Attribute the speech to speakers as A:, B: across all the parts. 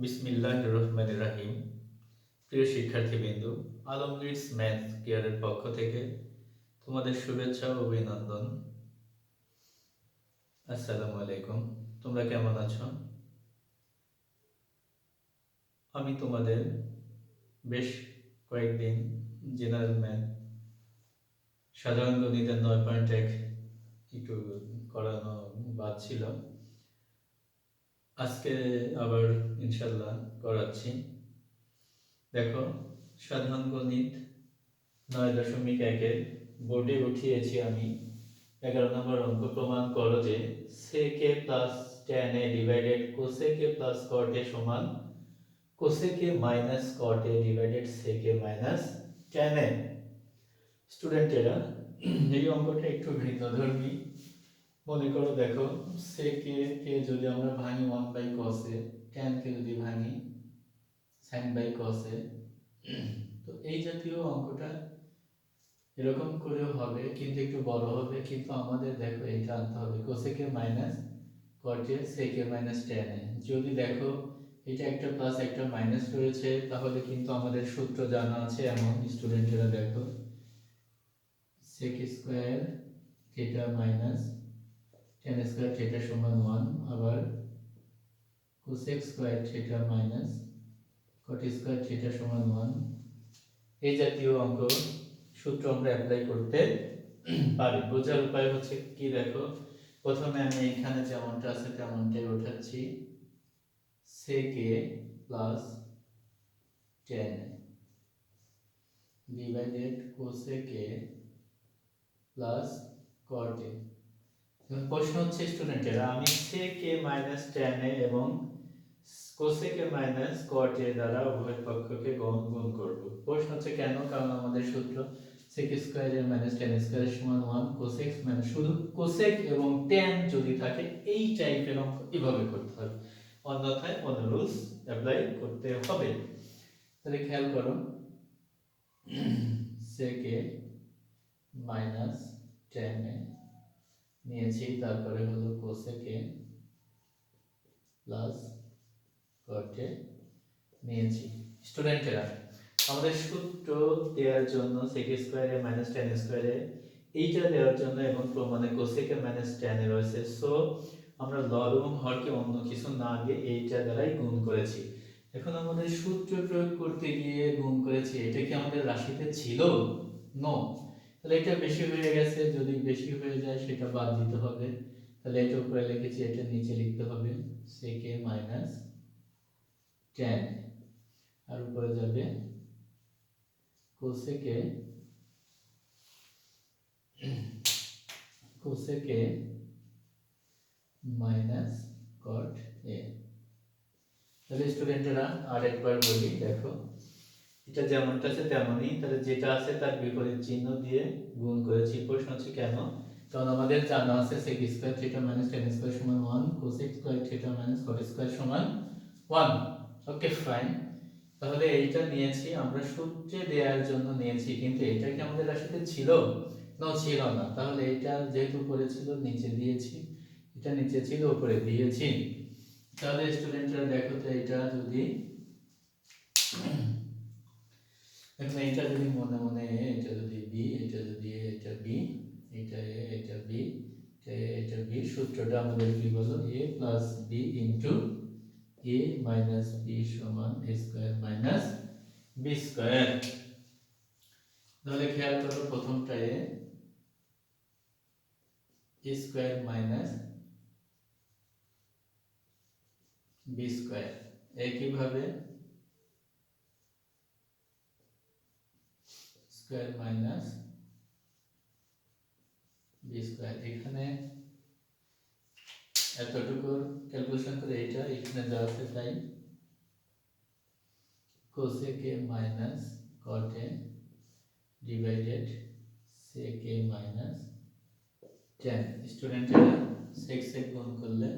A: বিসমিল্লাহির রহমানির রহিম। প্রিয় শিক্ষার্থীবৃন্দ, আলমগীরস ম্যাথ কেয়ারের পক্ষ থেকে তোমাদের শুভেচ্ছা ও অভিনন্দন। আসসালামু আলাইকুম। তোমরা কেমন আছো? আমি তোমাদের বেশ কয়েকদিন জেনারেল ম্যাথ, সাধারণ গণিতের 9.1 একটু করানো বাদ ছিল। আজকে আবার ইনশাল্লাহ করাচ্ছি। দেখো, সাধারণ গণিত 9.1-এর বোর্ডে উঠিয়েছি আমি 11 নম্বর অঙ্ক। প্রমাণ করো যে sec a plus tan a divided cosec a plus cot a সমান cosec a minus cot a divided sec a minus tan a। স্টুডেন্টেরা, এই অঙ্কটা একটু ভিন্নধর্মী। মনে করো, দেখো sec a কে যদি আমরা ভাঙি 1 বাই cos a, tan কে যদি ভাঙি sin বাই cos a, তো এই জাতীয় অঙ্কটা এরকম করেও হবে, কিন্তু একটু বড় হবে। কিন্তু আমাদের দেখো এটা আনতে হবে cosec a minus cot a sec a minus tan a। যদি দেখো এটা একটা প্লাস একটা মাইনাস রয়েছে, তাহলে কিন্তু আমাদের সূত্র জানা আছে এমন। স্টুডেন্টরা দেখো, sec square theta minus tan square theta সমান 1, আবার cosec square theta minus cot square theta সমান 1। এই জাতীয় অঙ্ক সূত্র আমরা অ্যাপ্লাই করতে পারি। বোঝার উপায় হচ্ছে কি, দেখো প্রথমে আমি এখানে যেমনটা আছে তেমনটাই উঠাচ্ছি, sec a plus tan divided cosec a plus cot a। এখন প্রশ্ন হচ্ছে স্টুডেন্টেরা, আমি sec a minus tan a এবং cosec a minus cot a দ্বারা উভয় পক্ষকে গুণ করব। প্রশ্ন হচ্ছে কেন? কারণ আমাদের সূত্র sec স্কয়ার এর মাইনাস tan স্কয়ার সমান 1, cosec মানে শুধু cosec এবং tan যদি থাকে এই টাইপের অঙ্ক এভাবে করতে হবে, অন্যথায় অন্য রুলস অ্যাপ্লাই করতে হবে। তাহলে খেয়াল করো, sec a minus tan a নিয়েছি, তারপরে হলো cosec a plus cot a নিয়েছি। স্টুডেন্টেরা, আমাদের সূত্র দেওয়ার জন্য sec স্কয়ার এ মাইনাস tan স্কয়ার এ এইটা দেওয়ার জন্য এবং প্রমাণে cosec এ মাইনাস tan এ রয়েছে, সো আমরা লব এবং হরকে অন্য কিছু না দিয়ে এইটা দ্বারাই গুণ করেছি। এখন আমাদের সূত্র প্রয়োগ করতে গিয়ে গুণ করেছি, এটা কি আমাদের রাশিতে ছিল? নো। তাহলে এটা বেশি হয়ে গেছে, যদি বেশি হয়ে যায় সেটা বাদ দিতে হবে। তাহলে এটা উপরে লিখেছি, এটা নিচে লিখতে হবে sec a মাইনাস tan, আর উপরে যাবে cosec a minus cot a। তাহলে স্টুডেন্টরা আরেকবার বলি, দেখো এটা যেমনটা আছে তেমনই, তাহলে যেটা আছে তার বিপরীত চিহ্ন দিয়ে গুণ করেছি। প্রশ্ন হচ্ছে কেন? কারণ আমাদের জানা আছে sec square theta minus tan square সমান 1, cosec square theta minus cot square সমান 1। ওকে, ফাইন। তাহলে এইটা নিয়েছি আমরা সূত্রে দেওয়ার জন্য নিয়েছি, কিন্তু এটা কি আমাদের রাশিতে ছিল? না, ছিল না। তাহলে এটা যেহেতু উপরে ছিল নিচে দিয়েছি, এটা নিচে ছিল উপরে দিয়েছি। তাহলে স্টুডেন্টরা দেখো তো, এটা যদি এখন এটা যদি মনে মনে এটা যদি বি, এটা যদি এটা বি, এটা এ, এটা বি, এটা বি, সূত্রটা আমাদের কি বলো, a plus B into a minus B সমান a square minus B square. তাহলে খেয়াল করো, প্রথমটা a square minus B square, একইভাবে স্কয়ার মাইনাস বি স্কয়ার। এখানে এতটুকু ক্যালকুলেশন করে এটা এখানে যা আছে তাই, cosec a minus cot a divided sec a minus tan। স্টুডেন্টরা sec sec গুণ করলে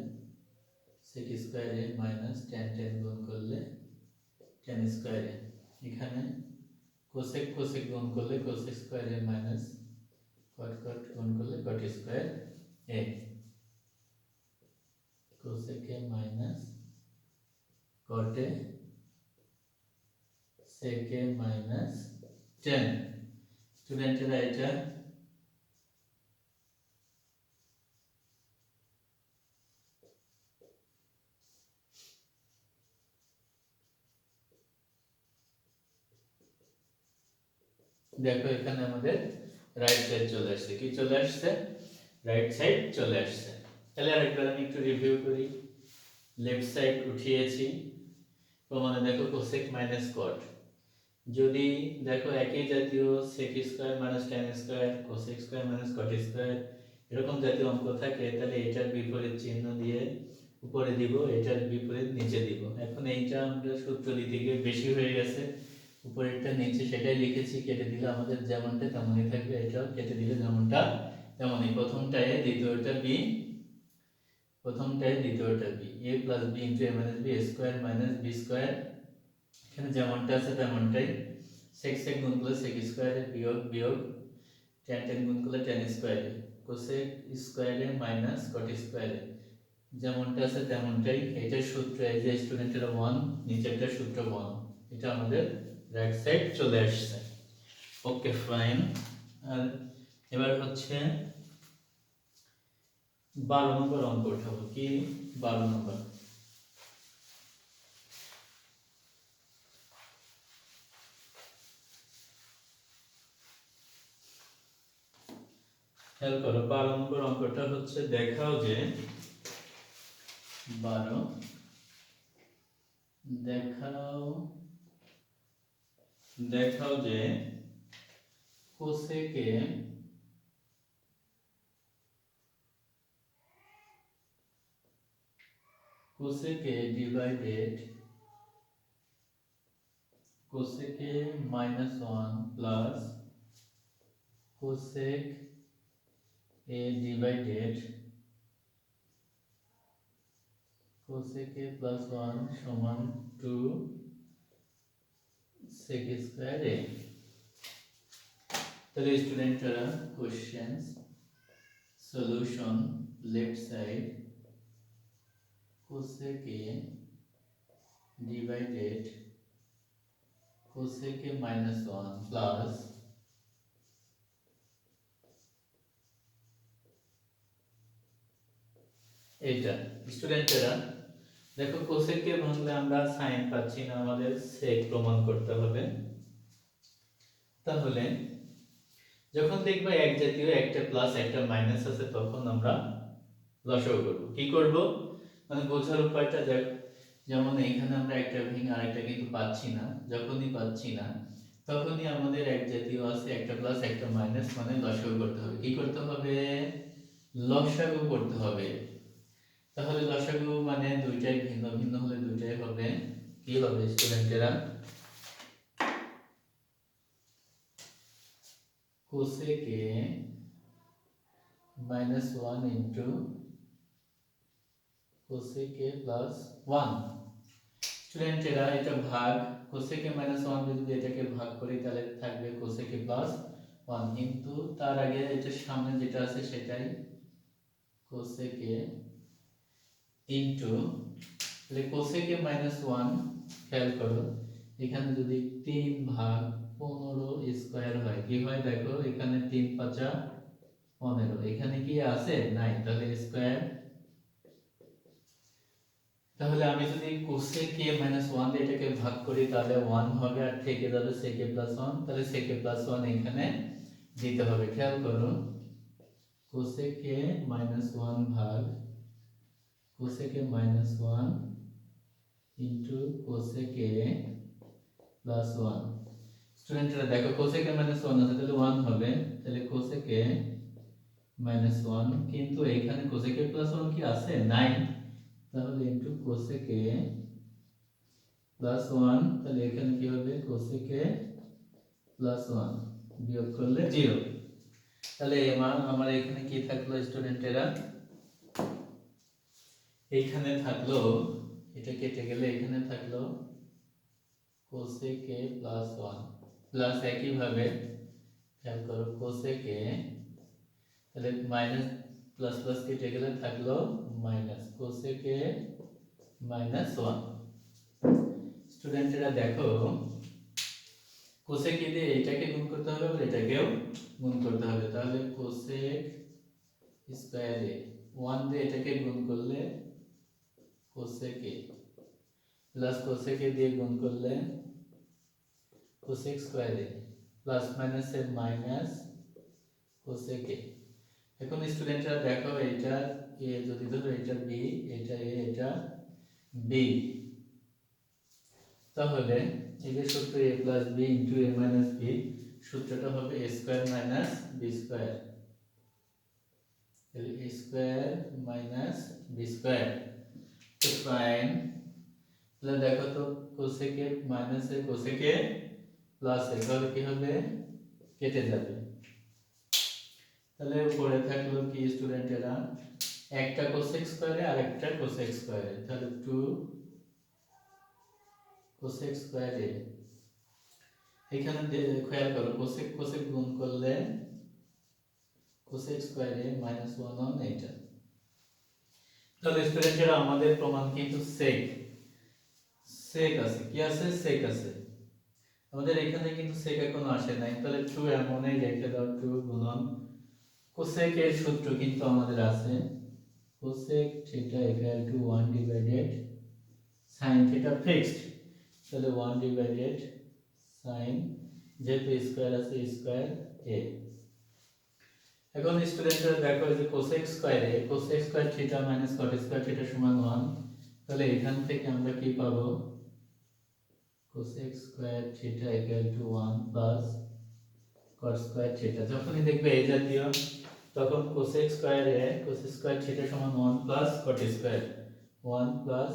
A: sec square a minus tan tan গুণ করলে tan স্কয়ার a। এখানে cosec cosec গুণ করলে cosec square a minus cot cot গুণ করলে cot square a। cosec a minus cot a sec a minus tan। স্টুডেন্টেরা এটা দেখো এখানে আমাদের রাইট সাইড চলে আসছে। কি চলে আসছে? রাইট সাইড চলে আসছে। তাহলে আরেকবার আমি একটু রিভিউ করি। লেফট সাইড উঠিয়েছি, প্রমাণে দেখো কোসেক মাইনাস কট। যদি দেখো একই জাতীয় sec square minus tan square, cosec square minus cot square এরকম জাতীয় অঙ্ক থাকে, তাহলে এটার বিপরীত চিহ্ন দিয়ে উপরে দিব, এটার বিপরীত নিচে দিব। এখন এইটা আমরা সূত্র দিতে গিয়ে বেশি হয়ে গেছে, উপরেরটা নিচে সেটাই লিখেছি, কেটে দিলে আমাদের যেমনটা তেমনই থাকবে, এটাও কেটে দিলে যেমনটা তেমনই। প্রথমটায় দ্বিতীয়টা বি, প্রথমটায় দ্বিতীয়টা B, a plus B into a minus B square minus B square, এখানে যেমনটা আছে তেমনটাই। সেক সেক গুণ করলে সেক স্কোয়ারে বিয়োগ বিয়োগ, ট্যান ট্যান গুণ করলে ট্যান স্কোয়ারে, কোসেক স্কোয়ারে মাইনাস কট স্কোয়ারে, যেমনটা আছে তেমনটাই। এটার সূত্র এই যে স্টুডেন্টের 1, নিচেরটার সূত্র 1, এটা আমাদের রাইট সাইড চলে আসছে। Okay fine. আর এবার হচ্ছে 12 নম্বর অঙ্ক উঠাবো। কি 12 নম্বর? খেয়াল করো 12 নম্বর অঙ্কটা হচ্ছে দেখাও যে 12 দেখাও যে cosec divided cosec -1 plus cosec a divided cosec a plus 1 সমান 2 sec স্কয়ার a। তাহলে স্টুডেন্টরা questions solution, left side cosec a divided cosec a -1 plus এটা। স্টুডেন্টরা দেখো কোসেক কে ভাঙলে আমরা সাইন পাচ্ছি না, আমাদের সেক প্রমাণ করতে হবে। তাহলে যখন দেখবা এক জাতীয় একটা প্লাস একটা মাইনাস আছে, তখন আমরা লসাগু করব। কি করব মানে বোঝার উপায়টা যেমন এখানে আমরা একটা ভেঙে আরেকটা কিন্তু পাচ্ছি না, যখনই পাচ্ছি না তখনই আমাদের এক জাতীয় আছে একটা প্লাস একটা মাইনাস, মানে লসাগু করতে হবে। কি করতে হবে? লসাগু করতে হবে। তাহলে লসাগু মানে দুইটাই ভিন্ন ভিন্ন হলে দুইটাই হবে। কি হবে স্টুডেন্টেরা? Cosec a -1 into cosec a plus 1। স্টুডেন্টেরা এটা ভাগ, কোসেক a -1 যদি এটাকে ভাগ করি তাহলে থাকবে কোসেক a প্লাস 1, কিন্তু তার আগে এটার সামনে যেটা আছে সেটাই কোসেক a ইন্টু, তাহলে কোসেক a -1 খেয়াল করো এখানে যদি 3 ভাগ 15 স্কয়ার হয়, কি হয় দেখো এখানে 3 5 15, এখানে কি আছে? নাই, তাহলে স্কয়ার। তাহলে আমি যদি কোসেক a -1 দিয়ে এটাকে ভাগ করি তাহলে 1 হবে, আর থেকে যাবে sec a + 1, তাহলে sec a + 1 এখানে দিতে হবে। খেয়াল করো কোসেক a -1 ভাগ cosec a -1 into cosec a + 1। স্টুডেন্টরা দেখো কোসেক a -1 আছে তাহলে 1 হবে, তাহলে কোসেক a -1, কিন্তু এখানে কোসেক a + 1 কি আছে? নাই, তাহলে ইনটু কোসেক a + 1, তাহলে এখানে কি হবে? কোসেক a + 1 বিয়োগ করলে 0। তাহলে আমার এখানে কি থাকলো স্টুডেন্টেরা? এইখানে থাকলো, এটা কেটে গেলে এখানে থাকলো কোসেক a + 1 প্লাস একই ভাবে খেয়াল করো কোসেক a, তাহলে মাইনাস প্লাস প্লাস কেটে গেলে থাকলো মাইনাস কোসেক a -1। স্টুডেন্টরা দেখো কোসেক দিয়ে এটাকে গুণ করতে হবে আর এটাকেও গুণ করতে হবে, তাহলে কোসেক স্কয়ারে 1 দিয়ে এটাকে গুণ করলে কোসেক এ প্লাস কোসেক এ দিয়ে গুণ করলে কোসেক স্কয়ারে প্লাস মাইনাস এর মাইনাস কোসেক এ। এখন স্টুডেন্টরা দেখো এটা এ যদি ধরো এটা বি, এটা এ, এটা বি, তাহলে এই যে সূত্র a plus b into a minus b, সূত্রটা হবে a square minus b square, তাহলে a square minus b square. তো ফাইন, তাহলে দেখো তো cosec A minus A cosec A plus A, তাহলে কি হবে কেটে যাবে। তাহলে উপরে থাকলো কি স্টুডেন্টেরা একটা কোসেক স্কয়ারে আর একটা কোসেক স্কয়ারে, তাহলে 2 কোসেক স্কয়ারে। এখানে খেয়াল করো কোসেক কোসেক গুণ করলে কোসেক স্কয়ারে মাইনাস 1 অন এটা। তাহলে স্টুডেন্টেরা আমাদের প্রমাণ কিন্তু সেক সেক আছে, কি আছে সেক আছে আমাদের এখানে, কিন্তু সেক এখনো আসে নাই। তাহলে 2 এমনই রেখে দাও, 2 গুণন কোসেক এর সূত্র কিন্তু আমাদের আছে cosec theta equal to 1 divided sin theta fixed, তাহলে 1 ডিভাইডেড sin, যেহেতু স্কয়ার আছে স্কয়ার a। এখন স্টুডেন্টরা দেখো যে কোসেক স্কয়ারে cosec square theta minus cot square theta সমান 1, তাহলে এখান থেকে আমরা কি পাবো cosec square theta equal to 1 plus cot square theta. যখনই দেখবে এই জাতীয় তখন কোসেক স্কয়ারে কোসেক স্কয়ার থিটা সমান 1 plus cot square, 1 plus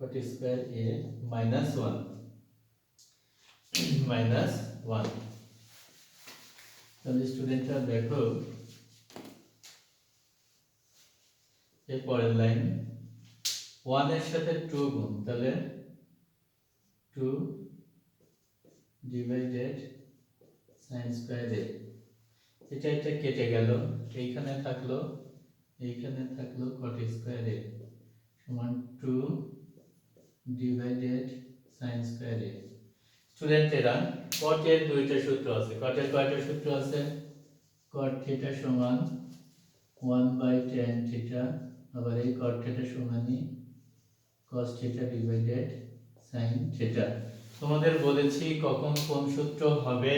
A: cot square a minus 1 minus 1। তাহলে স্টুডেন্টরা দেখো এর পরের লাইন 1 এর সাথে 2 গুণ, তাহলে 2 ডিভাইডেড sin স্কয়ার a, এটা এটা কেটে গেল, এইখানে থাকলো cot স্কয়ার a সমান 2 divided sin square a। স্টুডেন্টেরা cot এর দুইটা সূত্র আছে, cot এর কয়টা সূত্র আছে, cot থিটা সমান 1/tan থিটা, আবার এই cot থিটা সমানই cos theta divided sin theta. তোমাদের বলেছি কখন কোন সূত্র হবে,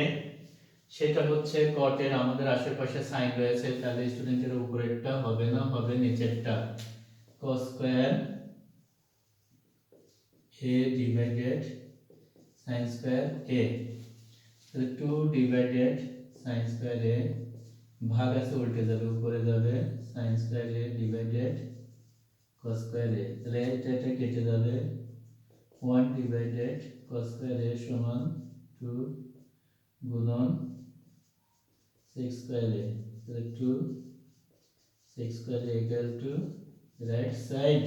A: সেটা হচ্ছে cot এর আমাদের আশেপাশে sin রয়েছে, তাহলে স্টুডেন্টের উপরেরটা হবে না, হবে নিচেরটা cos square a divided sin square a, তাহলে 2 ডিভাইডেড sin স্কয়ার a, ভাগ আছে উল্টে যাবে উপরে যাবে sin square a divided cos square a, তাহলে এটা কেটে যাবে 1 ডিভাইডেড cos স্কয়ার a সমান 2 গুণন sec স্কয়ার a, তাহলে 2 sec square a equal to right side.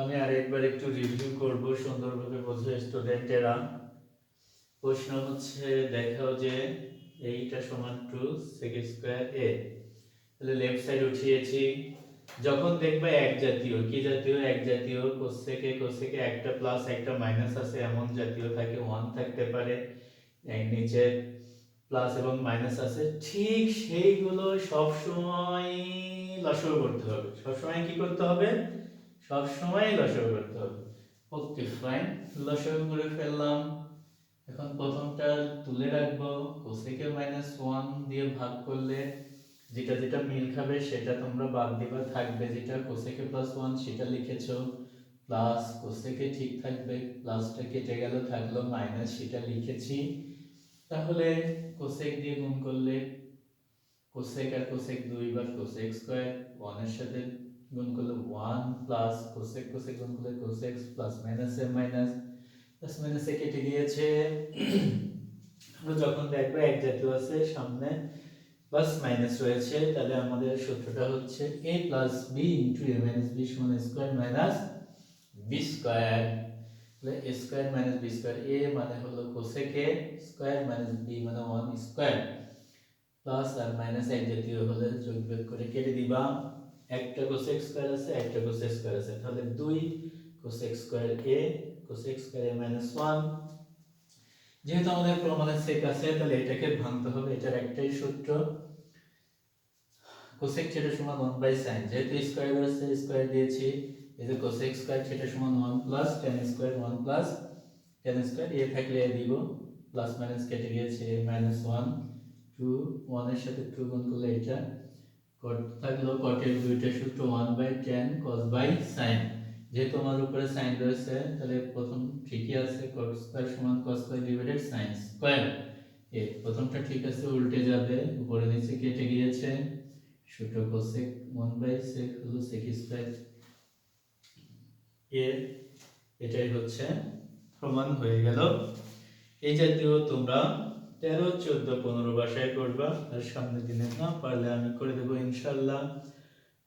A: আমি আরেকবার একটু রিভিউ করব সুন্দরভাবে বোঝো স্টুডেন্টেরা। প্রশ্ন হচ্ছে দেখাও যে এইটা সমান 2 sec স্কয়ার a, তাহলে লেফট সাইড উঠিয়েছি। যখন দেখবে এক জাতীয়, কি জাতীয়, এক জাতীয় কোসেকে একটা প্লাস একটা মাইনাস আছে এমন জাতীয় থাকে, 1 থাকতে পারে, এই নিচে প্লাস এবং মাইনাস আছে, ঠিক সেইগুলো সব সময় লসাগু করতে হবে, সব সময় কি করতে হবে, সব সময় লসাগু করতে হবে। ওকে ফাইন, লসাগু করে ফেললাম। এখন প্রথমটা তুলে রাখবো, কোসেকে -1 দিয়ে ভাগ করলে যেটা যেটা মিল খাবে সেটা তোমরা বাদ দিবা, থাকবে যেটা কোসেকে +1 সেটা লিখেছো, প্লাস কোসেকে ঠিক থাকবে, প্লাসটা কেটে গেল থাকলো মাইনাস সেটা লিখেছি। তাহলে কোসেক দিয়ে গুণ করলে কোসেক আর কোসেক 2 বার কোসেক স্কয়ার, 1 এর সাথে গুণ করলে 1 প্লাস কোসেক কোসেক গুণ করলে কোসেক প্লাস মাইনাস এর মাইনাস, প্লাস মাইনাসে কেটে গিয়েছে। আমরা যখন দেখবো এক জাতীয় আছে সামনে প্লাস মাইনাস রয়েছে, তাহলে আমাদের সূত্রটা হচ্ছে a plus b into a minus b সমান স্কয়ার মাইনাস b স্কয়ার। তাহলে a square minus b square, a মানে হলো cosec a square minus b মানে 1 স্কয়ার, প্লাস আর মাইনাস এক জাতীয় হলে যোগ বিয়োগ করে কেটে দিবা। একটা কোসেক স্কয়ার আছে একটা কোসেক স্কয়ার আছে, তাহলে 2 কোসেক স্কয়ার এ কোসেক স্কয়ার এ মাইনাস 1। যেহেতু আমাদের প্রমাণের সেক আছে তাহলে এটাকে ভাঙতে হবে, এটার একটাই সূত্র কোসেক থিটা সমান 1 বাই sin, যেহেতু স্কয়ার আছে স্কয়ার দিয়েছি, এই যে কোসেক স্কয়ার থিটা সমান 1 plus tan square 1 plus tan square এ থাকলে এ দিব, প্লাস মাইনাস কেটে গিয়েছে এ মাইনাস 1 2 1 এর সাথে 2 গুণ করলে এটা cot থাকলো, cot এর দুইটা সূত্র 1 by tan cos by sin, যেহেতু আমার উপরে sin রয়েছে তাহলে প্রথম ঠিকই আছে, cot স্কয়ার সমান cos square divided sin square, এ প্রথমটা ঠিক আছে উল্টে যাবে, উপরে নিচে কেটে গিয়েছে, সূত্র cosec 1 বাই sec হলো sec স্কয়ার এ, এটাই হচ্ছে প্রমাণ হয়ে গেল। এই জাতীয় তোমরা 13 14 15 বাসায় করবা, আর সামনের দিনে না পারলে আমি করে দেব ইনশাআল্লাহ।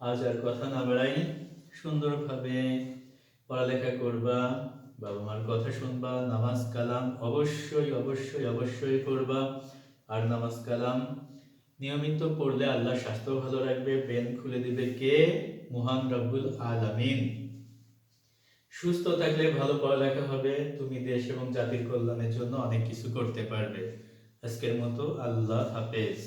A: আজ আর কথা না বাড়াই, সুন্দরভাবে পড়ালেখা করবা, বাবা মার কথা শুনবা, নামাজ কালাম অবশ্যই অবশ্যই অবশ্যই করবা। আর নামাজ কালাম নিয়মিত পড়লে আল্লাহ স্বাস্থ্য ভালো রাখবে, ব্রেন খুলে দিবে কে? মহান রব্বুল আলামিন। সুস্থ থাকলে ভালো পড়ালেখা হবে, তুমি দেশ এবং জাতির কল্যাণের জন্য অনেক কিছু করতে পারবে। আজকের মতো আল্লাহ হাফেজ।